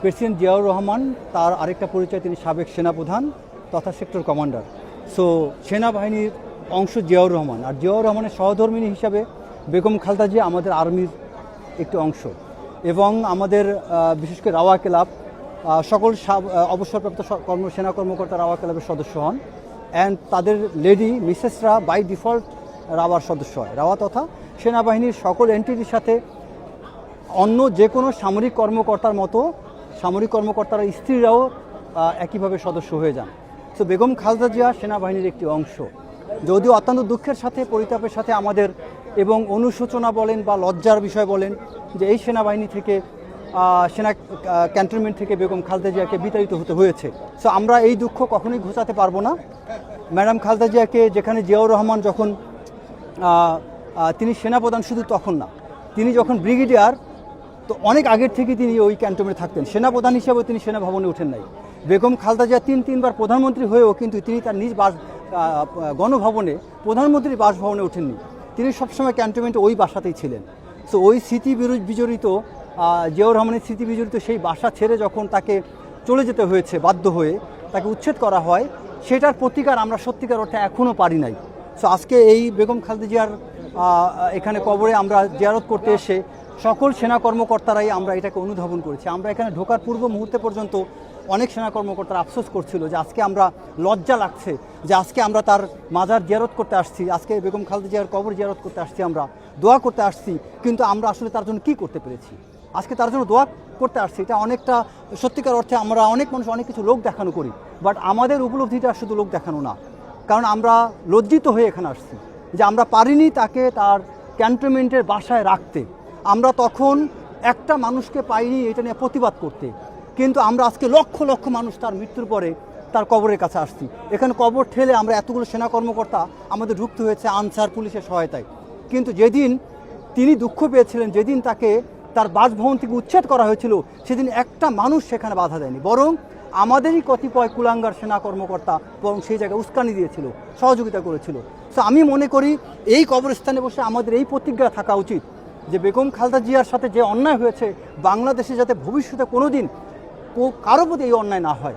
President Ziaur Rahman তার আরেকটা পরিচয়, তিনি সাবেক সেনাপ্রধান তথা সেক্টর কমান্ডার। সো সেনাবাহিনীর অংশ জিয়াউর রহমান, আর জিয়াউর রহমানের সহধর্মিণী হিসাবে বেগম খালেদা জিয়া আমাদের আর্মির একটি অংশ, এবং আমাদের বিশেষ করে রাওয়া ক্লাব সকল অবসরপ্রাপ্ত সেনা কর্মকর্তা রাওয়া ক্লাবের সদস্য হন, অ্যান্ড তাদের লেডি মিসেসরা বাই ডিফল্ট রাওয়ার সদস্য হয়। রাওয়া তথা সেনাবাহিনীর সকল এন্টিটির সাথে অন্য যে কোনো সামরিক কর্মকর্তার মতো সামরিক কর্মকর্তারা স্ত্রীরাও একইভাবে সদস্য হয়ে যান। তো বেগম খালেদা জিয়া সেনাবাহিনীর একটি অংশ, যদিও অত্যন্ত দুঃখের সাথে পরিতাপের সাথে আমাদের এবং অনুশোচনা বলেন বা লজ্জার বিষয় বলেন যে এই সেনাবাহিনী থেকে সেনা ক্যান্টনমেন্ট থেকে বেগম খালেদা জিয়াকে বিতাড়িত হতে হয়েছে। সো আমরা এই দুঃখ কখনোই ঘোচাতে পারবো না। ম্যাডাম খালেদা জিয়াকে যেখানে জিয়াউর রহমান যখন তিনি সেনাপ্রধান, শুধু তখন না, তিনি যখন ব্রিগেডিয়ার, তো অনেক আগের থেকে তিনি ওই ক্যান্টনমেন্টে থাকতেন। সেনাপ্রধান হিসেবেও তিনি সেনাভবনে ওঠেন নাই। বেগম খালেদা জিয়া তিনবার প্রধানমন্ত্রী হয়েও কিন্তু তিনি তার নিজ গণভবনে প্রধানমন্ত্রীর বাসভবনে ওঠেননি। তিনি সবসময় ক্যান্টনমেন্টে ওই বাসাতেই ছিলেন। সো ওই স্মৃতি বিজড়িত জিয়াউর রহমানের স্মৃতি বিজড়িত সেই বাসা ছেড়ে যখন তাকে চলে যেতে হয়েছে বাধ্য হয়ে, তাকে উচ্ছেদ করা হয়, সেটার প্রতিকার আমরা সত্যিকার অর্থে এখনও পারি নাই। সো আজকে এই বেগম খালেদা জিয়ার এখানে কবরে আমরা জিয়ারত করতে এসে সকল সেনা কর্মকর্তারাই আমরা এটাকে অনুধাবন করেছি। আমরা এখানে ঢোকার পূর্ব মুহূর্তে পর্যন্ত অনেক সেনা কর্মকর্তারা আফসোস করছিল যে আজকে আমরা, লজ্জা লাগছে যে আজকে আমরা তার মাজার জিয়ারত করতে আসছি, আজকে বেগম খালেদা জিয়ার কবর জিয়ারত করতে আসছি, আমরা দোয়া করতে আসছি, কিন্তু আমরা আসলে তার জন্য কী করতে পেরেছি? আজকে তার জন্য দোয়া করতে আসছি, এটা অনেকটা সত্যিকার অর্থে আমরা অনেক মানুষ অনেক কিছু লোক দেখানো করি, বাট আমাদের উপলব্ধিটা শুধু লোক দেখানো না, কারণ আমরা লজ্জিত হয়ে এখানে আসছি যে আমরা পারিনি তাকে তার ক্যান্টনমেন্টের বাসায় রাখতে। আমরা তখন একটা মানুষকে পাইনি এটা নিয়ে প্রতিবাদ করতে, কিন্তু আমরা আজকে লক্ষ লক্ষ মানুষ তার মৃত্যুর পরে তার কবরের কাছে আসছি। এখানে কবর ঠেলে আমরা এতগুলো সেনা কর্মকর্তা আমাদের ঢুকতে হয়েছে আনসার পুলিশের সহায়তায়, কিন্তু যেদিন তিনি দুঃখ পেয়েছিলেন, যেদিন তাকে তার বাসভবন থেকে উচ্ছেদ করা হয়েছিল, সেদিন একটা মানুষ সেখানে বাধা দেয়নি, বরং আমাদেরই কতিপয় কুলাঙ্গার সেনা কর্মকর্তা বরং সেই জায়গায় উস্কানি দিয়েছিল, সহযোগিতা করেছিল। সো আমি মনে করি এই কবরস্থানে বসে আমাদের এই প্রতিজ্ঞা থাকা উচিত যে বেগম খালেদা জিয়ার সাথে যে অন্যায় হয়েছে, বাংলাদেশে যাতে ভবিষ্যতে কোনো দিন কারো প্রতি এই অন্যায় না হয়।